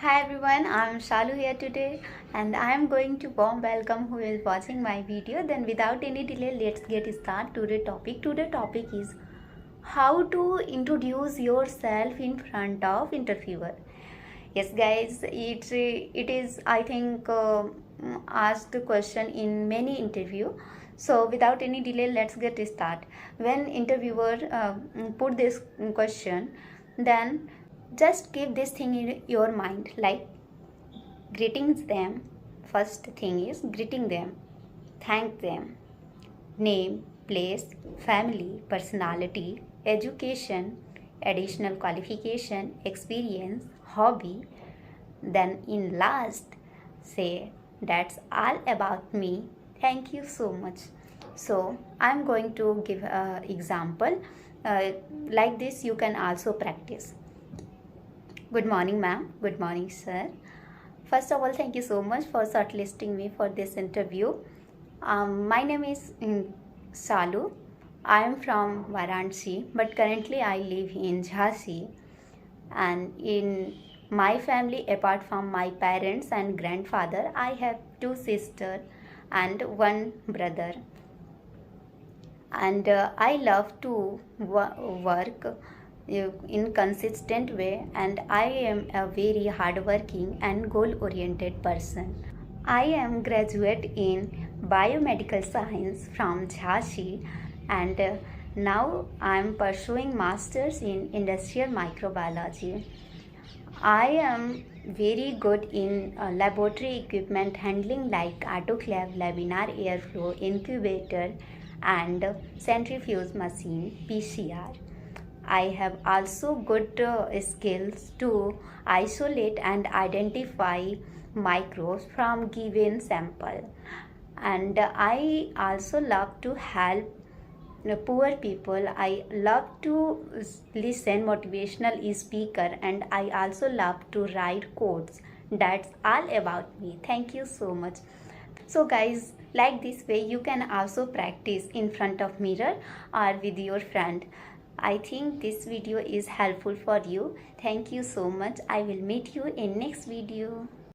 Hi everyone, I'm Shalu here today and I'm going to warm welcome who is watching my video. Then without any delay, let's get started. Today's topic is how to introduce yourself in front of interviewer. Yes guys, it is I think asked question in many interview. So without any delay, let's get started. When interviewer put this question, then just keep this thing in your mind, like greetings them. First thing is greeting them, thank them, name, place, family, personality, education, additional qualification, experience, hobby. Then in last, say that's all about me. Thank you so much. So I'm going to give an example. Like this you can also practice. Good morning, ma'am. Good morning, sir. First of all, thank you so much for shortlisting me for this interview. My name is Salu. I am from Varanasi, but currently I live in Jhansi. And in my family, apart from my parents and grandfather, I have two sisters and one brother. And I love to work in consistent way, and I am a very hardworking and goal oriented person. I am graduate in biomedical science from Jhansi, and now I am pursuing masters in industrial microbiology. I am very good in laboratory equipment handling like autoclave, laminar airflow, incubator and centrifuge machine PCR. I have also good skills to isolate and identify microbes from given sample, and I also love to help poor people. I love to listen motivational speaker, and I also love to write quotes. That's all about me. Thank you so much. So guys, like this way you can also practice in front of mirror or with your friend. I think this video is helpful for you. Thank you so much. I will meet you in next video.